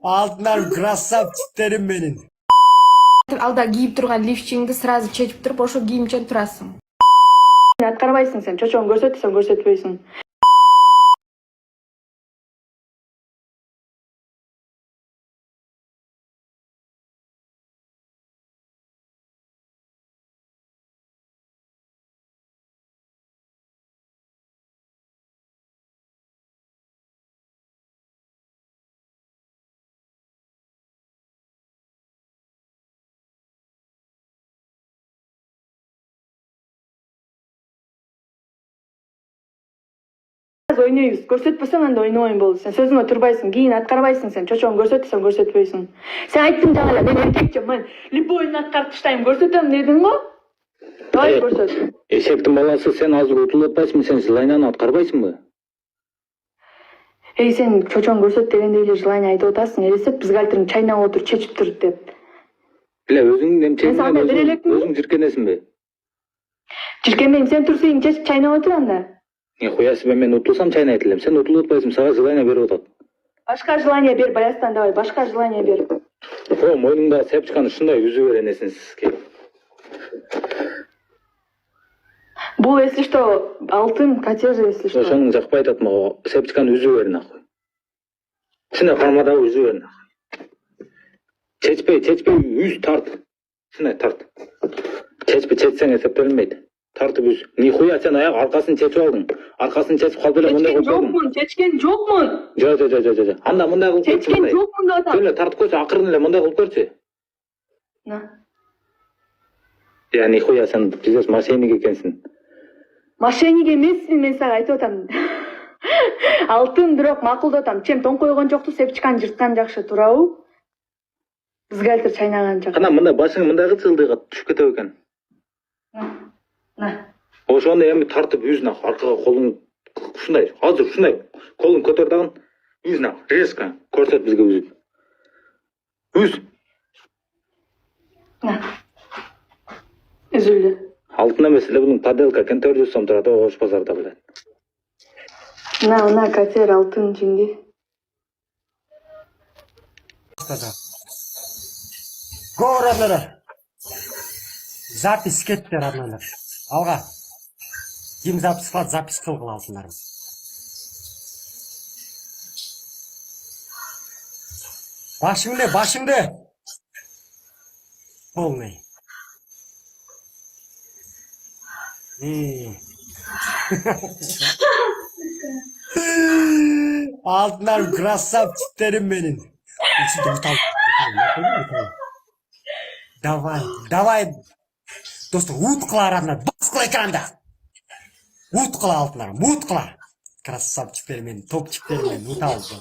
Алтынарым, красавчиктерим менин. Алда кийип турган лифчиңди сразу чечип туруп ошо кийимчен турасың. Аткарбайсың сен, чочоң көрсөтсөң көрсөтпөйсүң. Ойнойбуз. Көрсөтпөсөң анда ойнобойм болду. Сен сөзүңө турбайсың, кийин аткарбайсың сен. Чочоң көрсөтсөң көрсөтпөйсүң. Сен айттың жаңы эле, мен эркекчим, мен любойун аткарып таштайм, көрсөтөм дедиң го? Давай көрсөт. Эшектин баласы, сен азыр утулуп атпайсыңбы, сен желанияны аткарбайсыңбы? Сен чочоң көрсөт дегенде эле желание айтып атасың, элестеп бизгальтериң чайнап отур, чечип тур деп. Эле өзүң эмчегиңен өзүң жиркенесиңби? Жиркенбейм, сен турсуң, чечип чайнап отур анда. Куя себе, мен утулсам чайнайт элем. Сен утулуп атпайсың, сага желание берип атат. Башка желание бер, баястан давай, башка желание бер. Мойнуңдагы сепчиканы ушундай үзүп бер энесинсизки. Бул если что, алтын, котежа, если что. Ошону жакпай атат мага. Сепчиканы үзүп бер нахуй. Ушундай формадагы үзүп бер нахуй. Чечпей, үз тарт. Ушундай тарт. Чечсең эсептелинбейт. Тартып үз. Нихуя сен аяк аркасын чечип алдың. Аркасын чечип калды эле мындай кылып. Чечкен жокмун. Жок. Анда мындай кылып көрчү. Чечкен жокмун деп атам. Сен эле тартып койсо, акырын эле мындай кылып көрчү. Я нихуя сен пиздец мошенник экенсиң. Мошенник эмесмин, мен сага айтып атам. Алтын бирок макулдап атам. Чем тоң койгон жокту, сепчиканы жырткан жакшы, туурабы? Бизгальтер чайнаган жакшы. Кана мындай башың мындай кылчылдыга түшүп кетет экен. Ошондо эми тартып үзүн аркага колуң ушундай, азыр ушундай колуң көтөр дагы үзүн резко көрсөт бизге үзүп. Үз. Үзүлдү. Алтын эмес эле бунун поделка экен, 400 сом турат, Ош базарда билет. На котер алтын жинди. Го, роднолар. Запись кетти, роднолар. Алга. Ким запись кылат, запись кылгыла алтындарым. Башыңды. Полный. Алтынарым, красавчиктерим менин. Давай. Достар, уткыла арамда, баскыла экранда. Уткыла алтынарым, уткыла. Красавчиктерим менин, топчиктерим менин, утабыз.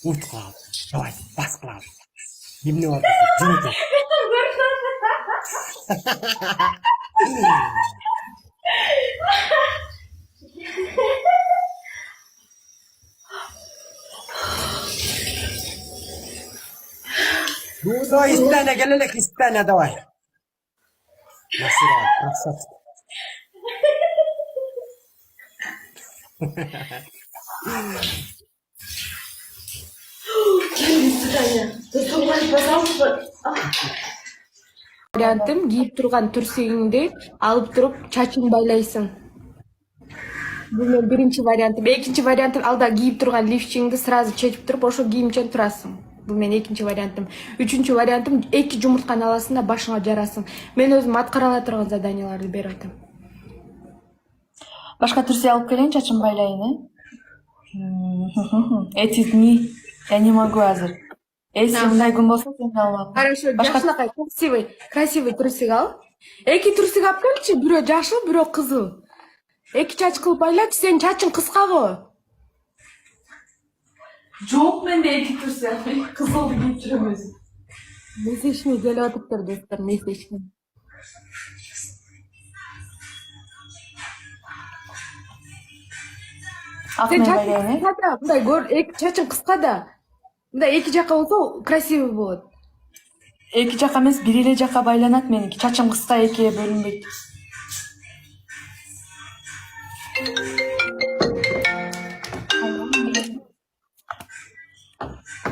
Уткыла, давай, баскыла. Эмне бар? Жөнөтө. Ну, давай, Истеня, гелелек, Истеня, давай. Насыра, красавчик. Вариантым кийип турган түрсүгүңдү алып туруп чачың байлайсың. Бул менин биринчи вариантым. Экинчи вариантым алда кийип турган лифчиңди сразу чечип туруп ошо кийимчен турасың. Бул менин экинчи вариантым. Үчүнчү вариантым 2 жумуртканы аласың да башыңа жарасың. Мен өзүм аткара ала турган заданияларды берип атам. Башка түрсү алып келейин, чачын байлайын, Эти дни я не могу азыр. Если мындай күн болсо, сен алам. Хорошо, жакшынакай красивый түрсүк ал. 2 түрсүк алып келчи, бирөө жашыл, бирөө кызыл. 2 чач кылып байлачы, сенин чачың кыска го. Жок менде 2 түрсүк, кызылды кийип жүрөм өзүм. Месячный келип атыптыр достор, месячный. Сен чачың кыска да, мындай көр, чачың кыска да. Мындай 2 жака болсо красивый болот. 2 жака эмес, бир эле жака байланат меники. Чачым кыска, экиге бөлүнбөйт.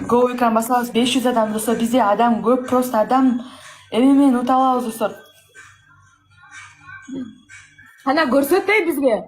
Go экран басабыз 500 адам достор, бизде адам көп, просто адам эме менен ута алабыз достор. Кана көрсөт бизге.